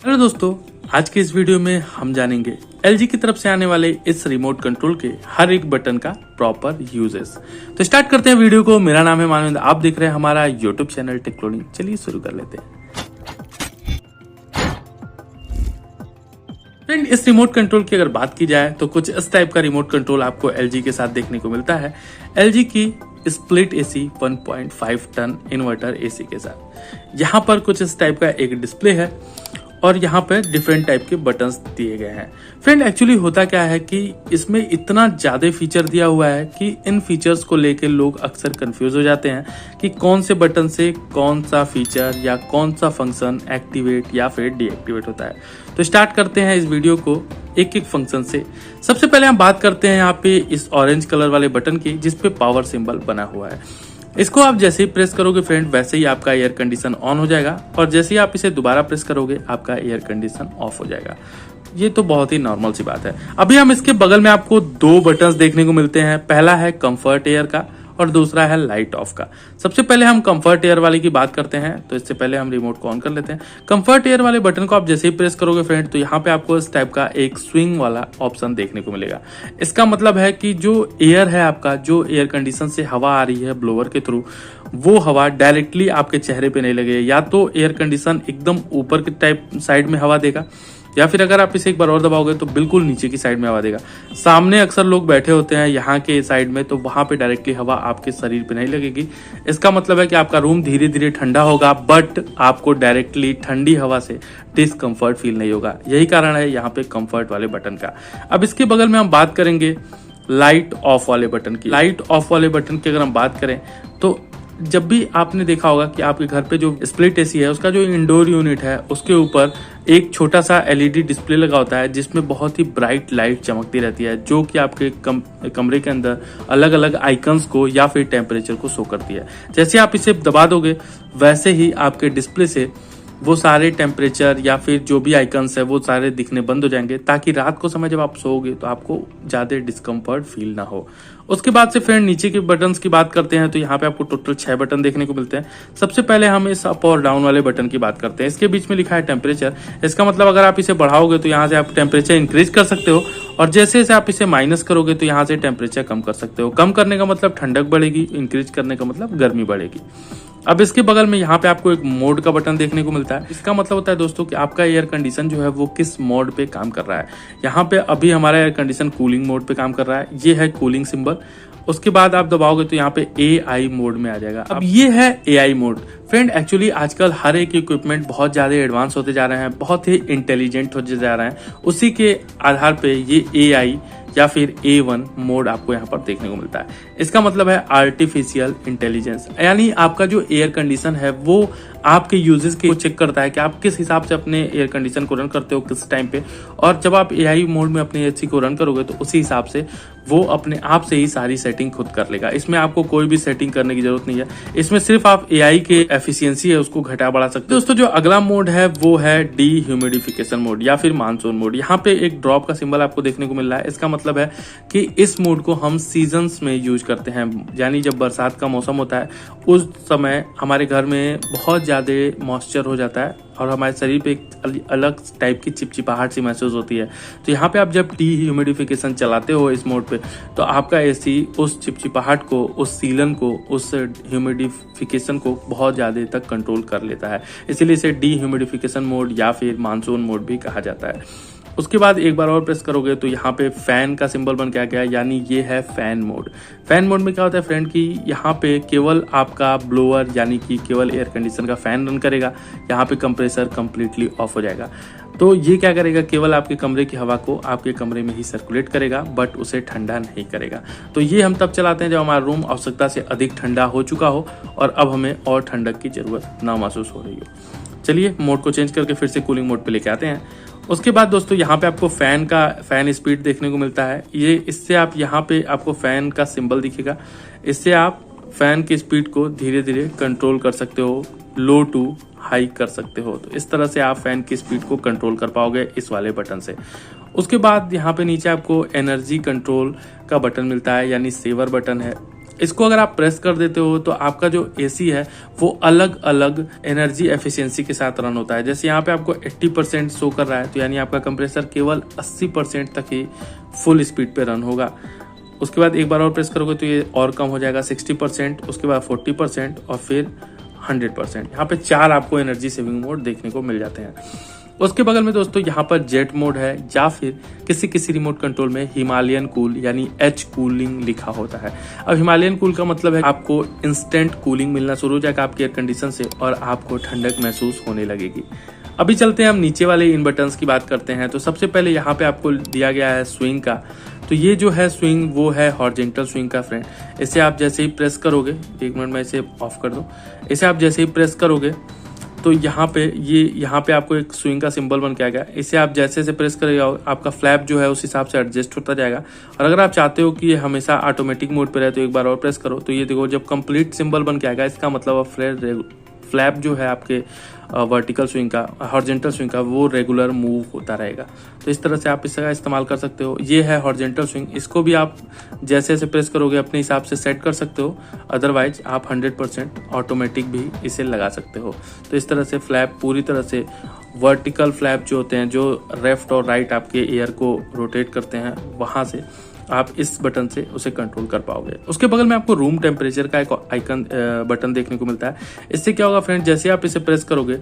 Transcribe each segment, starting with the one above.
Hello दोस्तों, आज के इस वीडियो में हम जानेंगे LG की तरफ से आने वाले इस रिमोट कंट्रोल के हर एक बटन का प्रॉपर यूजेस। तो स्टार्ट करते हैं वीडियो को। मेरा नाम है मानविंद, आप देख रहे हैं हमारा यूट्यूब चैनल टेक्नोलॉजी। चलिए शुरू कर लेते हैं। फ्रेंड, इस रिमोट कंट्रोल की अगर बात की जाए तो कुछ इस टाइप का रिमोट कंट्रोल आपको LG के साथ देखने को मिलता है। LG की split AC 1.5 ton inverter AC के साथ यहाँ पर कुछ इस टाइप का एक डिस्प्ले है और यहाँ पे डिफरेंट टाइप के बटन्स दिए गए हैं। फ्रेंड, एक्चुअली होता क्या है कि इसमें इतना ज्यादा फीचर दिया हुआ है कि इन फीचर्स को लेकर लोग अक्सर कंफ्यूज हो जाते हैं कि कौन से बटन से कौन सा फीचर या कौन सा फंक्शन एक्टिवेट या फिर डीएक्टिवेट होता है। तो स्टार्ट करते हैं इस वीडियो को एक एक फंक्शन से। सबसे पहले हम बात करते हैं यहाँ पे इस ऑरेंज कलर वाले बटन की, जिसपे पावर सिंबल बना हुआ है। इसको आप जैसे ही प्रेस करोगे फ्रेंड, वैसे ही आपका एयर कंडीशन ऑन हो जाएगा और जैसे ही आप इसे दोबारा प्रेस करोगे आपका एयर कंडीशन ऑफ हो जाएगा। ये तो बहुत ही नॉर्मल सी बात है। अभी हम इसके बगल में आपको दो बटन्स देखने को मिलते हैं। पहला है कंफर्ट एयर का और दूसरा है लाइट ऑफ का। सबसे पहले हम कंफर्ट एयर वाले की बात करते हैं, तो इससे पहले हम रिमोट को ऑन कर लेते हैं। कंफर्ट एयर वाले बटन को आप जैसे ही प्रेस करोगे फ्रेंड, तो यहाँ पे आपको इस टाइप का एक स्विंग वाला ऑप्शन देखने को मिलेगा। इसका मतलब है कि जो एयर है आपका, जो एयर कंडीशन से हवा आ रही है ब्लोअर के थ्रू, वो हवा डायरेक्टली आपके चेहरे पे नहीं लगे। या तो एयर कंडीशन एकदम ऊपर के टाइप साइड में हवा देगा, या फिर अगर आप इसे एक बार और दबाओगे तो बिल्कुल नीचे की साइड में हवा देगा। सामने अक्सर लोग बैठे होते हैं यहाँ के साइड में, तो वहां पे डायरेक्टली हवा आपके शरीर पे नहीं लगेगी। इसका मतलब है कि आपका रूम धीरे धीरे ठंडा होगा, बट आपको डायरेक्टली ठंडी हवा से डिस्कम्फर्ट फील नहीं होगा। यही कारण है यहाँ पे कंफर्ट वाले बटन का। अब इसके बगल में हम बात करेंगे लाइट ऑफ वाले बटन की। लाइट ऑफ वाले बटन की अगर हम बात करें तो जब भी आपने देखा होगा कि आपके घर पे जो स्प्लिट AC है, उसका जो इंडोर यूनिट है, उसके ऊपर एक छोटा सा LED डिस्प्ले लगा होता है, जिसमें बहुत ही ब्राइट लाइट चमकती रहती है, जो कि आपके कमरे के अंदर अलग अलग आइकन्स को या फिर टेम्परेचर को शो करती है। जैसे आप इसे दबा दोगे वैसे ही आपके डिस्प्ले से वो सारे टेम्परेचर या फिर जो भी आइकन्स है वो सारे दिखने बंद हो जाएंगे, ताकि रात को समय जब आप सोओगे तो आपको ज्यादा डिस्कम्फर्ट फील ना हो। उसके बाद से फ्रेंड नीचे के बटन्स की बात करते हैं, तो यहाँ पे आपको टोटल 6 बटन देखने को मिलते हैं। सबसे पहले हम इस अप और डाउन वाले बटन की बात करते हैं। इसके बीच में लिखा है टेम्परेचर। इसका मतलब अगर आप इसे बढ़ाओगे तो यहाँ से आप टेम्परेचर इंक्रीज कर सकते हो, और जैसे जैसे आप इसे माइनस करोगे तो यहाँ से टेम्परेचर कम कर सकते हो। कम करने का मतलब ठंडक बढ़ेगी, इंक्रीज करने का मतलब गर्मी बढ़ेगी। अब इसके बगल में यहाँ पे आपको एक मोड का बटन देखने को मिलता है। इसका मतलब होता है दोस्तों कि आपका एयर कंडीशन जो है वो किस मोड पे काम कर रहा है। यहाँ पे अभी हमारा एयर कंडीशन कूलिंग मोड पे काम कर रहा है, ये है कूलिंग सिंबल। उसके बाद आप दबाओगे तो यहाँ पे AI मोड में आ जाएगा। अब ये है AI मोड। फ्रेंड, एक्चुअली आजकल हर एक इक्विपमेंट बहुत ज्यादा एडवांस होते जा रहे हैं, बहुत ही इंटेलिजेंट होते जा रहे हैं। उसी के आधार पे ये AI या फिर A1 मोड आपको यहाँ पर देखने को मिलता है। इसका मतलब है आर्टिफिशियल इंटेलिजेंस, यानी आपका जो एयर कंडीशन है वो आपके यूजेस को चेक करता है कि आप किस हिसाब से अपने एयर कंडीशन को रन करते हो किस टाइम पे, और जब आप AI मोड में अपने AC को रन करोगे तो उसी हिसाब से वो अपने आप से ही सारी सेटिंग खुद कर लेगा। इसमें आपको कोई भी सेटिंग करने की जरूरत नहीं है। इसमें सिर्फ आप AI के एफिशिएंसी है उसको घटा बढ़ा सकते हो। दोस्तों, जो अगला मोड है वो है डीह्यूमिडिफिकेशन मोड या फिर मानसून मोड। यहाँ पे एक ड्रॉप का सिंबल आपको देखने को मिल रहा है। इसका मतलब है कि इस मोड को हम सीजन्स में यूज करते हैं, यानी जब बरसात का मौसम होता है उस समय हमारे घर में बहुत ज्यादा मॉइस्चर हो जाता है और हमारे शरीर पे एक अलग टाइप की चिपचिपाहट सी महसूस होती है। तो यहाँ पे आप जब डीह्यूमिडिफिकेशन चलाते हो इस मोड पे, तो आपका AC उस चिपचिपाहट को, उस सीलन को, उस ह्यूमिडिफिकेशन को बहुत ज्यादा तक कंट्रोल कर लेता है। इसीलिए इसे डीह्यूमिडिफिकेशन मोड या फिर मानसून मोड भी कहा जाता है। उसके बाद एक बार और प्रेस करोगे तो यहाँ पे फैन का सिंबल बन के आ गया, यानी ये है फैन मोड। फैन मोड में क्या होता है फ्रेंड कि यहाँ पे केवल आपका ब्लोअर यानी कि केवल एयर कंडीशन का फैन रन करेगा। यहाँ पे कंप्रेसर कंप्लीटली ऑफ हो जाएगा। तो ये क्या करेगा, केवल आपके कमरे की हवा को आपके कमरे में ही सर्कुलेट करेगा, बट उसे ठंडा नहीं करेगा। तो ये हम तब चलाते हैं जब हमारा रूम आवश्यकता से अधिक ठंडा हो चुका हो और अब हमें और ठंडक की जरूरत ना महसूस हो रही हो। चलिए मोड को चेंज करके फिर से कूलिंग मोड पे लेके आते हैं। उसके बाद दोस्तों यहाँ पे आपको फैन स्पीड देखने को मिलता है। ये इससे आप यहाँ पे आपको फैन का सिंबल दिखेगा। इससे आप फैन की स्पीड को धीरे धीरे कंट्रोल कर सकते हो, लो टू हाई कर सकते हो। तो इस तरह से आप फैन की स्पीड को कंट्रोल कर पाओगे इस वाले बटन से। उसके बाद यहाँ पे नीचे आपको एनर्जी कंट्रोल का बटन मिलता है, यानी सेवर बटन है। इसको अगर आप प्रेस कर देते हो तो आपका जो एसी है वो अलग अलग एनर्जी एफिशिएंसी के साथ रन होता है। जैसे यहाँ पे आपको 80% शो कर रहा है, तो यानी आपका कंप्रेसर केवल 80% तक ही फुल स्पीड पे रन होगा। उसके बाद एक बार और प्रेस करोगे तो ये और कम हो जाएगा 60%, उसके बाद 40% और फिर 100%। यहाँ पे 4 आपको एनर्जी सेविंग मोड देखने को मिल जाते हैं। उसके बगल में दोस्तों यहाँ पर जेट मोड है, या फिर किसी रिमोट कंट्रोल में हिमालयन कूल यानी एच कूलिंग लिखा होता है। अब हिमालयन कूल का मतलब है आपको इंस्टेंट कूलिंग मिलना शुरू हो जाएगा आपके एयर कंडीशन से और आपको ठंडक महसूस होने लगेगी। अभी चलते हैं हम नीचे वाले इन बटन्स की बात करते हैं। तो सबसे पहले यहाँ पे आपको दिया गया है स्विंग का। तो ये जो है स्विंग वो है हॉरिजॉन्टल स्विंग का फ्रेंड। इसे आप जैसे ही प्रेस करोगे, 1 मिनट में इसे ऑफ कर दो, इसे आप जैसे ही प्रेस करोगे तो यहाँ पे आपको एक स्विंग का सिंबल बन के आ गया। इसे आप जैसे प्रेस करेगा आपका फ्लैप जो है उस हिसाब से एडजस्ट होता जाएगा। और अगर आप चाहते हो कि ये हमेशा ऑटोमेटिक मोड पे रहे तो एक बार और प्रेस करो, तो ये देखो जब कंप्लीट सिंबल बन के आएगा इसका मतलब फ्लैप जो है आपके वर्टिकल स्विंग का, हॉरिजॉन्टल स्विंग का, वो रेगुलर मूव होता रहेगा। तो इस तरह से आप इसका इस्तेमाल कर सकते हो। ये है हॉरिजॉन्टल स्विंग, इसको भी आप जैसे जैसे प्रेस करोगे अपने हिसाब से सेट कर सकते हो। अदरवाइज आप 100% ऑटोमेटिक भी इसे लगा सकते हो। तो इस तरह से फ्लैप पूरी तरह से वर्टिकल फ्लैप जो होते हैं, जो लेफ्ट और राइट आपके एयर को रोटेट करते हैं, वहां से आप इस बटन से उसे कंट्रोल कर पाओगे। उसके बगल में आपको रूम टेम्परेचर का एक आइकन बटन देखने को मिलता है। इससे क्या होगा फ्रेंड, जैसे आप इसे प्रेस करोगे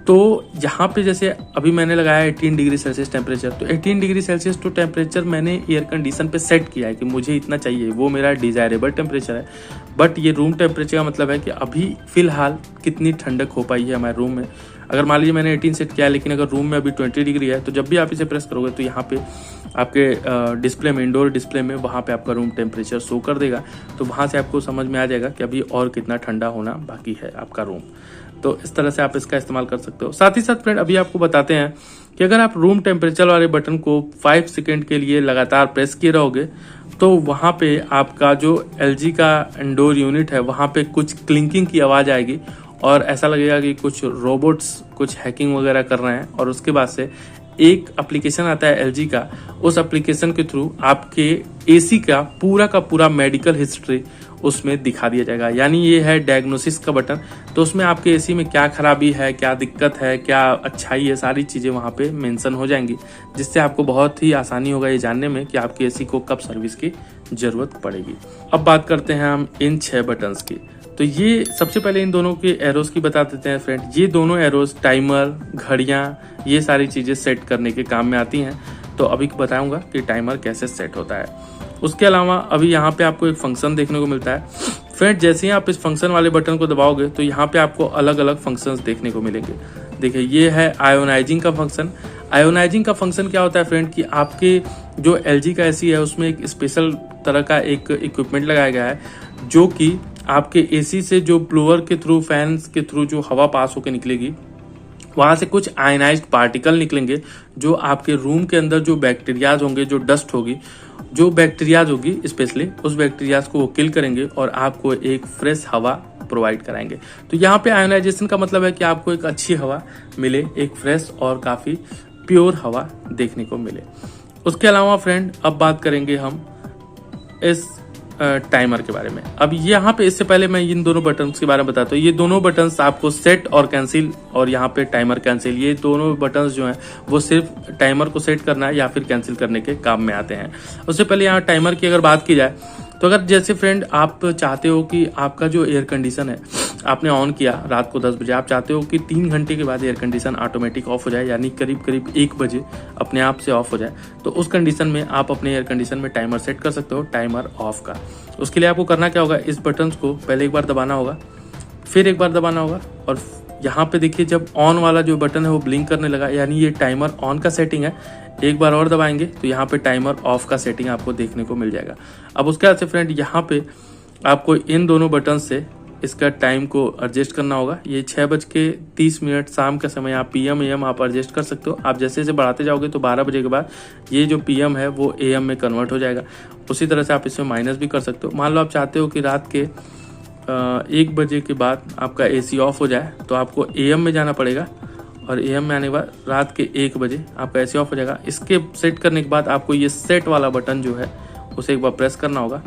तो यहाँ पे जैसे अभी मैंने लगाया 18 डिग्री सेल्सियस टेम्परेचर, तो 18 डिग्री सेल्सियस तो टेम्परेचर मैंने एयर कंडीशन पे सेट किया है कि मुझे इतना चाहिए, वो मेरा डिजायरेबल टेम्परेचर है। बट ये रूम टेम्परेचर का मतलब है कि अभी फिलहाल कितनी ठंडक हो पाई है हमारे रूम में। अगर मान लीजिए मैंने 18 सेट किया है लेकिन अगर रूम में अभी 20 डिग्री है, तो जब भी आप इसे प्रेस करोगे तो यहाँ पे आपके डिस्प्ले में, इंडोर डिस्प्ले में, वहाँ पे आपका रूम टेम्परेचर शो कर देगा। तो वहाँ से आपको समझ में आ जाएगा कि अभी और कितना ठंडा होना बाकी है आपका रूम। तो इस तरह से आप इसका इस्तेमाल कर सकते हो। साथ ही साथ फ्रेंड अभी आपको बताते हैं कि अगर आप रूम टेम्परेचर वाले बटन को 5 सेकेंड के लिए लगातार प्रेस किए रहोगे तो वहाँ पे आपका जो LG का इंडोर यूनिट है वहाँ पे कुछ क्लिंकिंग की आवाज़ आएगी और ऐसा लगेगा कि कुछ रोबोट्स कुछ हैकिंग वगैरह कर रहे हैं। और उसके बाद से एक एप्लीकेशन आता है LG का, उस एप्लीकेशन के थ्रू आपके AC का पूरा मेडिकल हिस्ट्री उसमें दिखा दिया जाएगा। यानी ये है डायग्नोसिस का बटन। तो उसमें आपके AC में क्या खराबी है, क्या दिक्कत है, क्या अच्छाई है, सारी चीज़ें वहाँ पे मेंशन हो जाएंगी, जिससे आपको बहुत ही आसानी होगा ये जानने में कि आपके AC को कब सर्विस की ज़रूरत पड़ेगी। अब बात करते हैं हम इन 6 बटन्स की। तो ये सबसे पहले इन दोनों के एरोस की बता देते हैं फ्रेंड। ये दोनों एरोस टाइमर, घड़ियाँ, ये सारी चीज़ें सेट करने के काम में आती हैं। तो अभी बताऊंगा कि टाइमर कैसे सेट होता है। उसके अलावा अभी यहाँ पे आपको एक फंक्शन देखने को मिलता है फ्रेंड। जैसे ही आप इस फंक्शन वाले बटन को दबाओगे तो यहाँ पे आपको अलग अलग फंक्शंस देखने को मिलेंगे। देखिए ये है आयोनाइजिंग का फंक्शन। आयोनाइजिंग का फंक्शन क्या होता है फ्रेंड कि आपके जो LG का AC है उसमें एक स्पेशल तरह का एक इक्विपमेंट लगाया गया है जो कि आपके AC से जो ब्लोअर के थ्रू, फैंस के थ्रू जो हवा पास होकर निकलेगी, वहां से कुछ आयनाइज्ड पार्टिकल निकलेंगे जो आपके रूम के अंदर जो बैक्टीरियाज होंगे, जो डस्ट होगी, जो बैक्टीरियाज होगी स्पेशली, उस बैक्टीरियाज को वो किल करेंगे और आपको एक फ्रेश हवा प्रोवाइड कराएंगे। तो यहाँ पे आयोनाइजेशन का मतलब है कि आपको एक अच्छी हवा मिले, एक फ्रेश और काफी प्योर हवा देखने को मिले। उसके अलावा फ्रेंड अब बात करेंगे हम इस टाइमर के बारे में। अब यहाँ पे इससे पहले मैं इन दोनों बटन्स के बारे में बताता हूँ। ये दोनों बटन्स आपको सेट और कैंसिल, और यहाँ पे टाइमर कैंसिल, ये दोनों बटन्स जो हैं वो सिर्फ टाइमर को सेट करना है या फिर कैंसिल करने के काम में आते हैं। उससे पहले यहाँ टाइमर की अगर बात की जाए तो अगर जैसे फ्रेंड आप चाहते हो कि आपका जो एयर कंडीशन है आपने ऑन किया रात को 10 बजे, आप चाहते हो कि 3 घंटे के बाद एयर कंडीशन ऑटोमेटिक ऑफ हो जाए, यानी करीब 1 बजे अपने आप से ऑफ हो जाए, तो उस कंडीशन में आप अपने एयर कंडीशन में टाइमर सेट कर सकते हो, टाइमर ऑफ का। उसके लिए आपको करना क्या होगा, इस बटन को पहले एक बार दबाना होगा, फिर एक बार दबाना होगा, और यहाँ पे देखिए जब ऑन वाला जो बटन है वो ब्लिंक करने लगा, यानी ये टाइमर ऑन का सेटिंग है। एक बार और दबाएंगे तो यहाँ पे टाइमर ऑफ का सेटिंग आपको देखने को मिल जाएगा। अब उसके बाद से फ्रेंड यहाँ पे आपको इन दोनों बटन से इसका टाइम को एडजस्ट करना होगा। ये 6:30 शाम का समय आप PM AM आप एडजस्ट कर सकते हो। आप जैसे जैसे बढ़ाते जाओगे तो 12 बजे के बाद ये जो PM है वो AM में कन्वर्ट हो जाएगा। उसी तरह से आप इसमें माइनस भी कर सकते हो। मान लो आप चाहते हो कि रात के 1 बजे के बाद आपका AC ऑफ हो जाए, तो आपको AM में जाना पड़ेगा, और AM में आने के बाद रात के 1 बजे आपका AC ऑफ हो जाएगा। इसके सेट करने के बाद आपको ये सेट वाला बटन जो है उसे एक बार प्रेस करना होगा,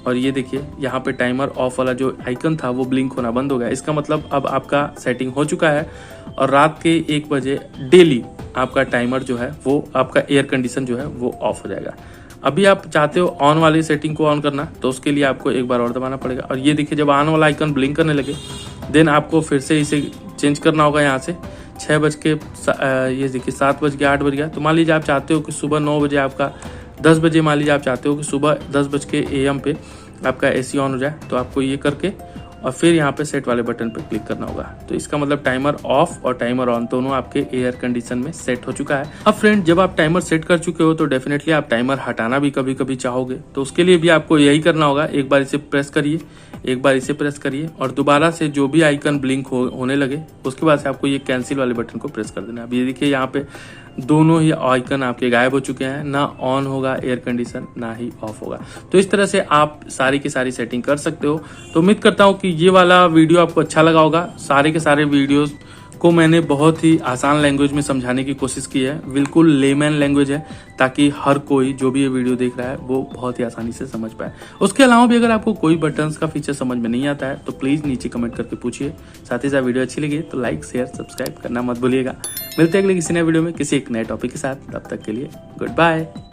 और ये देखिए यहाँ पे टाइमर ऑफ वाला जो आइकन था वो ब्लिंक होना बंद हो गया। इसका मतलब अब आपका सेटिंग हो चुका है और रात के 1 बजे डेली आपका टाइमर जो है वो आपका एयर कंडीशन जो है वो ऑफ हो जाएगा। अभी आप चाहते हो ऑन वाली सेटिंग को ऑन करना, तो उसके लिए आपको एक बार और दबाना पड़ेगा और ये देखिए जब ऑन वाला आइकन ब्लिंक करने लगे देन आपको फिर से इसे चेंज करना होगा। यहाँ से 6 बज के ये देखिए 7 बज के 8 बज गया। तो मान लीजिए आप चाहते हो कि सुबह 9 बजे आपका 10 बजे मान लीजिए आप चाहते हो कि सुबह 10 बज के AM पे आपका AC ऑन हो जाए, तो आपको ये करके और फिर यहाँ पे सेट वाले बटन पे क्लिक करना होगा। तो इसका मतलब टाइमर ऑफ और टाइमर ऑन दोनों आपके एयर कंडीशन में सेट हो चुका है। अब फ्रेंड जब आप टाइमर सेट कर चुके हो तो डेफिनेटली आप टाइमर हटाना भी कभी कभी चाहोगे, तो उसके लिए भी आपको यही करना होगा। एक बार इसे प्रेस करिए, एक बार इसे प्रेस करिए और दोबारा से जो भी आइकन ब्लिंक होने लगे उसके बाद से आपको ये कैंसिल वाले बटन को प्रेस कर देना। अब ये देखिए यहाँ पे दोनों ही आइकन आपके गायब हो चुके हैं, ना ऑन होगा एयर कंडीशन ना ही ऑफ होगा। तो इस तरह से आप सारी की सारी सेटिंग कर सकते हो। तो उम्मीद करता हूं कि ये वाला वीडियो आपको अच्छा लगा होगा। सारे के सारे वीडियोस को मैंने बहुत ही आसान लैंग्वेज में समझाने की कोशिश की है, बिल्कुल लेमैन लैंग्वेज है, ताकि हर कोई जो भी ये वीडियो देख रहा है वो बहुत ही आसानी से समझ पाए। उसके अलावा भी अगर आपको कोई बटन्स का फीचर समझ में नहीं आता है तो प्लीज नीचे कमेंट करके पूछिए। साथ ही साथ वीडियो अच्छी लगी तो लाइक शेयर सब्सक्राइब करना मत भूलिएगा। मिलते हैं अगले किसी नए वीडियो में किसी एक नए टॉपिक के साथ, तब तक के लिए गुड बाय।